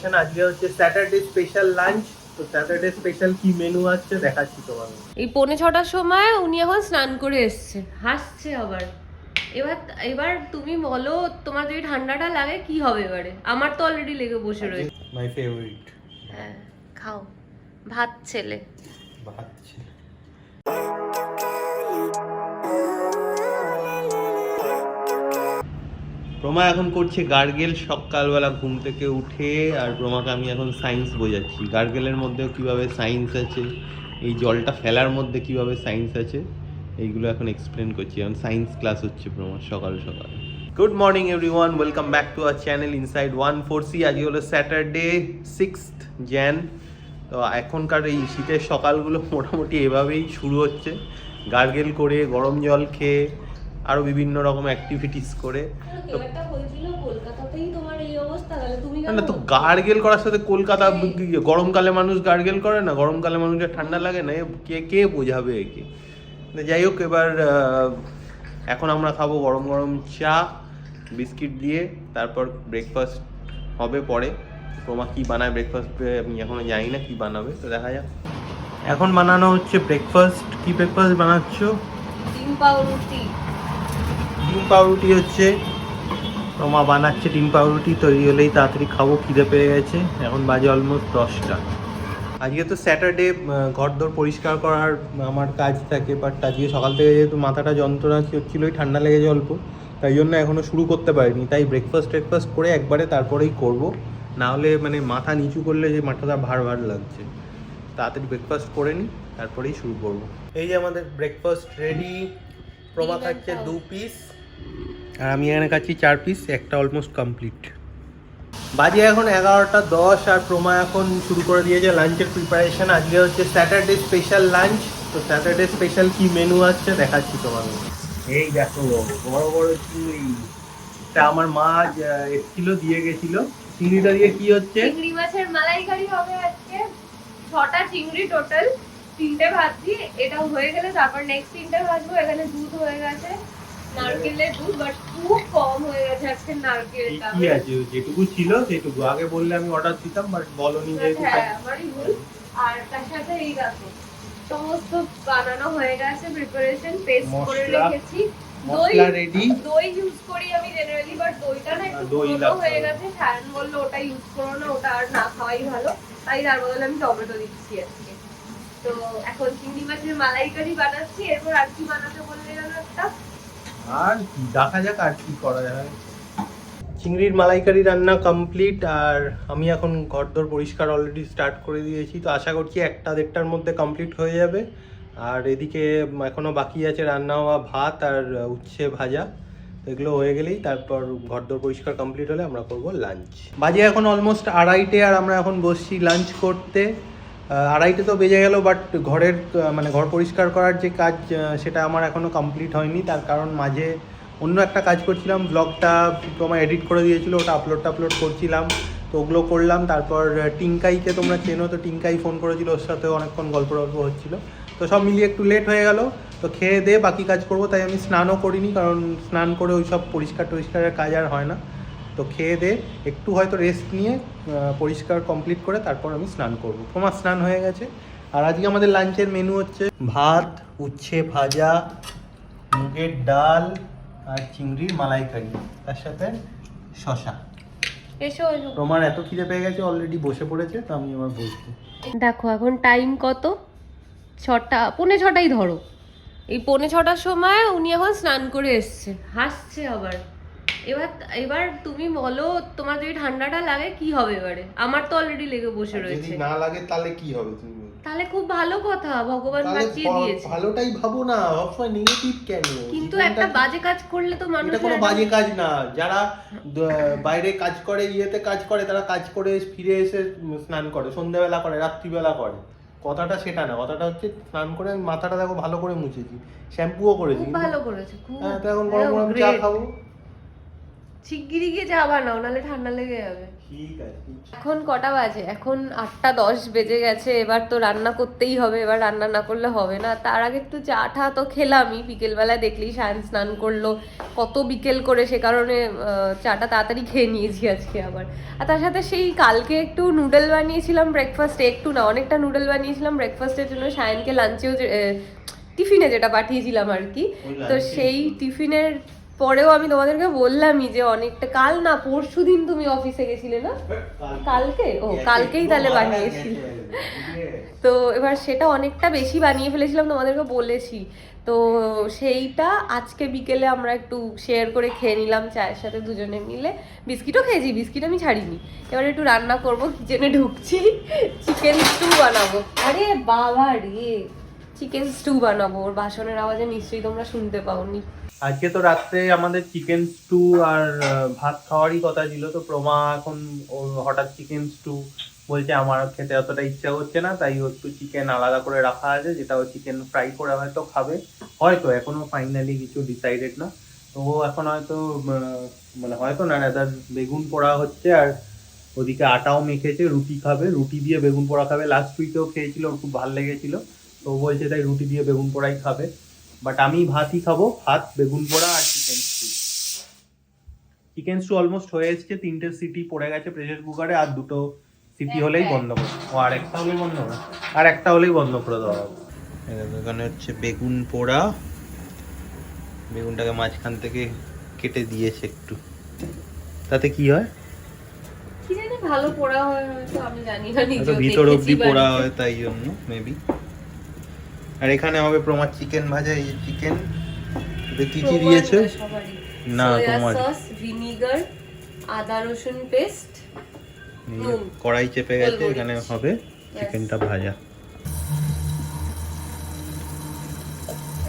Preparation. আজকে হচ্ছে Saturday special lunch. তো স্যাটারডে স্পেশাল কি মেনু আছে দেখাচ্ছি তোমাদের। এই 6:45টার সময় উনি এখন স্নান করে এসছে, হাসছে আবার। এবার এবার তুমি বলো, তোমার যদি ঠান্ডাটা লাগে কি হবে এবারে? আমার তো অলরেডি লেগে বসে রয়েছে। My favourite. হ্যাঁ, খাও ভাত ছেলে। ভাত ছিল। প্রমা এখন করছে গার্গেল সকালবেলা ঘুম থেকে উঠে। আর প্রমাকে আমি এখন সায়েন্স বোঝাচ্ছি, গার্গেলের মধ্যেও কিভাবে সায়েন্স আছে, এই জলটা ফেলার মধ্যে কিভাবে সায়েন্স আছে, এইগুলো এখন এক্সপ্লেন করছি। এখন সায়েন্স ক্লাস হচ্ছে প্রমার সকাল সকাল। Good morning everyone, welcome back to our channel inside 1/4C। আজকে হলো স্যাটারডে 6th jan। তো এখনকার এই শীতের সকালগুলো মোটামুটি এভাবেই শুরু হচ্ছে, গার্গেল করে, গরম জল খেয়ে, আরও বিভিন্ন রকম অ্যাক্টিভিটিস করে। তো কলকাতাতেই তোমার এই অবস্থা, তাহলে তুমি না তো গার্গেল করার সাথে কলকাতা, গরমকালে মানুষ গার্গেল করে না? গরমকালে মানুষের ঠান্ডা লাগে না? কে কে বোঝাবে একে? যাই হোক, এবার এখন আমরা খাবো গরম গরম চা বিস্কিট দিয়ে, তারপর ব্রেকফাস্ট হবে পরে। প্রমা কি বানায় ব্রেকফাস্টে আমি এখনো জানি না কি বানাবে, তো দেখা যাক। এখন বানানো হচ্ছে ব্রেকফাস্ট। কি ব্রেকফাস্ট বানাচ্ছ? ডিম পাউরুটি। ডিম পাউরুটি হচ্ছে, প্রমা বানাচ্ছে ডিম পাউরুটি। তৈরি হলেই তাড়াতাড়ি খাবো, খিদে পেয়ে গেছে। এখন বাজে অলমোস্ট 10টা। আজকে তো স্যাটারডে, ঘরদোর পরিষ্কার করার আমার কাজ থাকে, বাট আজকে সকাল থেকে যেহেতু মাথাটা যন্ত্রণা হচ্ছিলোই, ঠান্ডা লেগেছে অল্প, তাই জন্য এখনও শুরু করতে পারিনি। তাই ব্রেকফাস্ট করে একবারে তারপরেই করব, না হলে মানে মাথা নিচু করলে যে মাথাটা ভার ভার লাগছে। তাড়াতাড়ি ব্রেকফাস্ট করে নিই, তারপরেই শুরু করব। এই যে আমাদের ব্রেকফাস্ট রেডি। প্রমা খাচ্ছে 2 পিস আর আমি এখানে খাচ্ছি 4 পিস। একটা অলমোস্ট কমপ্লিট। বাজে এখন 11টা 10 আর প্রমা এখন শুরু করে দিয়েছে লাঞ্চের প্রিপারেশন। আজকে হচ্ছে স্যাটারডে স্পেশাল লাঞ্চ। তো স্যাটারডে স্পেশাল কি মেনু আছে দেখাচ্ছি তোমাদের। এই দেখো বড় বড় চিংড়ি, তা আমার মা এসেছিল দিয়ে গেছিল। চিংড়িটা দিয়ে কি হচ্ছে? চিংড়ি মাছের মালাইকারি হবে আজকে। 6টা চিংড়ি টোটাল, 3টে ভাজছি। এটা হয়ে গেলে তারপর নেক্সট 3টে ভাজবো। এখানে দুধ হয়ে গেছে, নারকেলের দুধ, বাট খুব কম হয়ে গেছে আজকে নারকেলটা। কি আছে যেটুকু ছিল সেটুকু আগে বললে আমি অর্ডার দিতাম, বাট বলনি যেহেতু। হ্যাঁ, আমারই ভুল। আর তার সাথে এই দেখো সমস্ত বানানো হয়ে গেছে, প্রিপারেশন পেস্ট করে রেখেছি। দই রেডি। দই ইউজ করি আমি জেনারেলি, বাট দইটা না একটু পুরনো হয়ে গেছে। ফ্যান বললো ওটা ইউজ করো না, ওটা আর না খাওয়াই ভালো। তাই তার বদলে আমি টমেটো দিচ্ছি আজকে। তো এখন চিংড়ি মাছের মালাইকারি বানাচ্ছি। এরপর আর কি বানাতে বললে যেন একটা, আর দেখা যাক আর কি করা যায়। চিংড়ির মালাইকারি রান্না কমপ্লিট, আর আমি এখন ঘরদোর পরিষ্কার অলরেডি স্টার্ট করে দিয়েছি। তো আশা করছি 1-1.5টার মধ্যে কমপ্লিট হয়ে যাবে। আর এদিকে এখনও বাকি আছে রান্না হওয়া ভাত আর উচ্ছে ভাজা। তো এগুলো হয়ে গেলেই তারপর ঘরদোর পরিষ্কার কমপ্লিট হলে আমরা করব লাঞ্চ। বাজে এখন অলমোস্ট 2:30 আর আমরা এখন বসছি লাঞ্চ করতে। 2:30 তো বেজে গেল, বাট ঘরের মানে ঘর পরিষ্কার করার যে কাজ সেটা আমার এখনও কমপ্লিট হয়নি। তার কারণ মাঝে অন্য একটা কাজ করছিলাম, ব্লগটা তোমার এডিট করে দিয়েছিল, ওটা আপলোড করছিলাম। তো ওগুলো করলাম। তারপর টিঙ্কাইকে তোমরা চেনো, তো টিঙ্কাই ফোন করেছিল, ওর সাথে অনেকক্ষণ গল্প হচ্ছিলো। তো সব মিলিয়ে একটু লেট হয়ে গেল। তো খেয়ে দিয়ে বাকি কাজ করব, তাই আমি স্নানও করিনি, কারণ স্নান করে ওই সব পরিষ্কারের কাজ আর হয় না। তো খেয়ে দিয়ে একটু হয়তো রেস্ট নিয়ে পরিষ্কার কমপ্লিট করে তারপর আমি স্নান করব। তোমার স্নান হয়ে গেছে। আর আজকে আমাদের লাঞ্চের মেনু হচ্ছে ভাত, উচ্ছে ভাজা, মুগের ডাল আর চিংড়ির মালাইকারি, তার সাথে শশা। এসো এসো। তোমার এত খিদে পেয়ে গেছে, অলরেডি বসে পড়েছে। তো আমি আবার বসবো। দেখো এখন টাইম কত, 6টা 6:45 ধরো। এই 6:45টার সময় উনি এখন স্নান করে এসছে, হাসছে আবার। এবার এবার তুমি বলো, তোমার যদি ঠান্ডাটা লাগে কি হবে এবারে? আমার তো অলরেডি লেগে বসে রয়েছে। যদি না লাগে তাহলে কি হবে তুমি বলো? তাহলে খুব ভালো কথা, ভগবান বাঁচিয়ে দিয়েছে। ভালোটাই ভাবো না, সবসময় নেগেটিভ কেন? কিন্তু একটা বাজে কাজ করলে তো মানুষ, এটা কোনো বাজে কাজ না। যারা বাইরে কাজ করে, ইয়েতে কাজ করে, তারা কাজ করে ফিরে এসে স্নান করে, সন্ধ্যাবেলা করে, রাত্রিবেলা করে। কথাটা সেটা না, কথাটা হচ্ছে স্নান করে আমি মাথাটা দেখো ভালো করে মুছেছি, শ্যাম্পুও করেছি। খুব ভালো করেছে, খুব। হ্যাঁ, তো এখন গরম গরম চা খাবো। শিগগিরই গিয়ে চা বানাও, নাহলে ঠান্ডা লেগে যাবে। ঠিক আছে। এখন কটা বাজে? এখন 8:10 বেজে গেছে। এবার তো রান্না করতেই হবে, এবার রান্না না করলে হবে না। তার আগে একটু চা টা তো খেলামই, বিকেলবেলা দেখলেই সায়ন স্নান করলো, কত বিকেল করে, সে কারণে চাটা তাড়াতাড়ি খেয়ে নিয়েছি আজকে আবার। আর তার সাথে সেই কালকে একটু নুডল বানিয়েছিলাম ব্রেকফাস্টে, একটু না অনেকটা নুডল বানিয়েছিলাম ব্রেকফাস্টের জন্য, সায়নকে লাঞ্চেও টিফিনে যেটা পাঠিয়েছিলাম আর কি। তো সেই টিফিনের পরেও আমি তোমাদেরকে বললামই যে অনেকটা, কাল না পরশু দিন তুমি অফিসে গেছিলে না? কালকে, ও কালকেই তাহলে বানিয়েছিলে। তো এবার সেটা অনেকটা বেশি বানিয়ে ফেলেছিলাম, তোমাদেরকে বলেছি। তো সেইটা আজকে বিকেলে আমরা একটু শেয়ার করে খেয়ে নিলাম চায়ের সাথে দুজনে মিলে। বিস্কিটও খেয়েছি, বিস্কিট আমি ছাড়িনি। এবার একটু রান্না করব, কিচেনে ঢুকছি, চিকেন স্টু বানাবো। আরে বাবা রে, চিকেন স্টু বানাবো। ওর বাসনের আওয়াজে নিশ্চয়ই তোমরা শুনতে পাওনি। আজকে তো রাত্রে আমাদের চিকেন স্টু আর ভাত খাওয়ারই কথা ছিল, তো প্রমা এখন হঠাৎ চিকেন স্টু বলছে, আমার খেতে অতটা ইচ্ছা হচ্ছে না, তাই ও একটু চিকেন আলাদা করে রাখা আছে, যেটা ও চিকেন ফ্রাই করে হয়তো খাবে, হয়তো এখনো ফাইনালি কিছু ডিসাইডেড না। তো ও এখন হয়তো মানে হয়তো না, রাদার বেগুন পোড়া হচ্ছে, আর ওদিকে আটাও মেখেছে, রুটি খাবে, রুটি দিয়ে বেগুন পোড়া খাবে। লাস্ট উইকেও খেয়েছিল, ওর খুব ভালো লেগেছিল, তো ও বলছে তাই রুটি দিয়ে বেগুন পোড়াই খাবে। বাট আমি ভাতই খাবো, ভাত, বেগুন পোড়া আর chicken stew. Chicken stew almost হয়ে এসছে, 3টে সিটি পড়ে গেছে প্রেসার কুকারে, আর 2টো সিটি হলেই বন্ধ করে, ও আর একটা হলেই বন্ধ করে, আর একটা হলেই বন্ধ করে দেওয়া হবে। এখানে হচ্ছে বেগুন পোড়া, বেগুনটাকে মাঝখান থেকে কেটে দিয়েছে একটু, তাতে কি হয় কি জানি, ভালো পোড়া হয় হয়তো, আমি জানি না, নিজে ভিতর অব্দি পোড়া হয় তাই জন্য মেবি। আর এখানে হবে প্রমার চিকেন ভাজা, এই চিকেন কি কি দিয়েছে না তোমার, সস, ভিনিগার, আদা রসুন পেস্ট, নুন, কড়াই চেপে গেছে, এখানে হবে চিকেনটা ভাজা।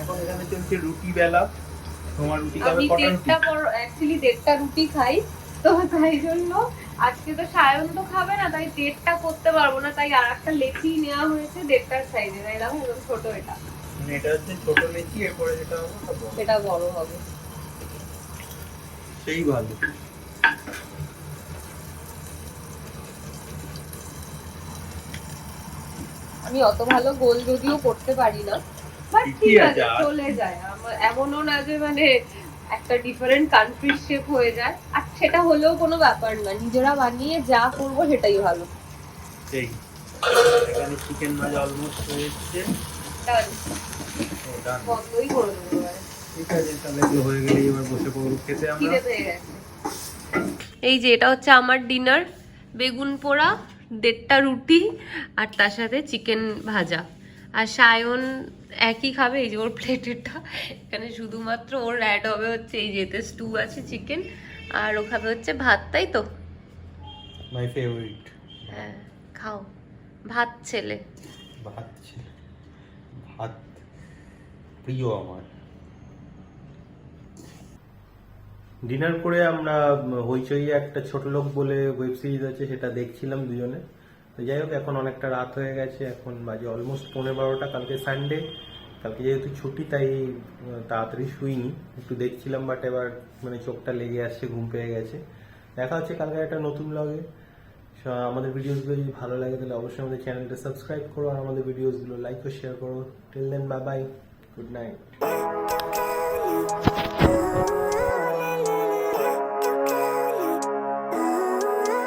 এখন এখানে চলছে রুটি বেলা। তোমার রুটি খাবে কটা? অ্যাকচুয়ালি 1.5টা রুটি খাই, তো তাই জন্য আজকে তো সায়ন তো খাবে না, তাই 1.5টা করতে পারবো না, তাই আরেকটা লেচি নেওয়া হয়েছে 1.5টার সাইজে, তাই দেখো ছোট, এটা মানে এটা হচ্ছে ছোট লেচি, এরপরে যেটা হবে এটা বড় হবে, সেই ভালো। আমি অত ভালো গোল যদিও করতে পারি না, বাট ঠিক আছে, চলে যায়। এমনও না যে মানে একটা ডিফারেন্ট কান্ট্রির শেপ হয়ে যায়, আর সেটা হলেও কোনো ব্যাপার না, নিজেরা বানিয়ে যা করবো সেটাই ভালো। সেই এখানে চিকেন ভাজা অলমোস্ট হয়ে এসেছে, বন্ধই করে দেবো এবার। ঠিক আছে, তাহলে এগুলো হয়ে গেলে এবার বসে পড়বো খেতে আমরা। খিদে পেয়ে গেছে। এই যে এটা হচ্ছে আমার ডিনার, বেগুন পোড়া, 1.5টা রুটি, আর তার সাথে চিকেন ভাজা। আর সায়ন একই খাবে, এই যে ওর প্লেটেরটা, এখানে শুধুমাত্র ওর অ্যাড হবে হচ্ছে এই যে এতে স্টু আছে চিকেন, আর ও খাবে হচ্ছে ভাত, তাই তো? My favourite. হ্যাঁ, খাও ভাত ছেলে। ভাত ভাত প্রিয় আমার। ডিনার করে আমরা হইচই একটা ছোট লোক বলে ওয়েব সিরিজ আছে, সেটা দেখছিলাম দুজনে। তো যাই হোক, এখন অনেকটা রাত হয়ে গেছে, এখন বাজে অলমোস্ট 11:15। কালকে সানডে, কালকে যেহেতু ছুটি, তাই তাড়াতাড়ি শুইনি, একটু দেখছিলাম, বাট এবার মানে চোখটা লেগে আসছে, ঘুম পেয়ে গেছে। দেখা হচ্ছে কালকে একটা নতুন ব্লগে। আমাদের ভিডিওসগুলো যদি ভালো লাগে তাহলে অবশ্যই আমাদের চ্যানেলটা সাবস্ক্রাইব করো, আর আমাদের ভিডিওসগুলো লাইক ও শেয়ার করো। Till then, bye bye, good night.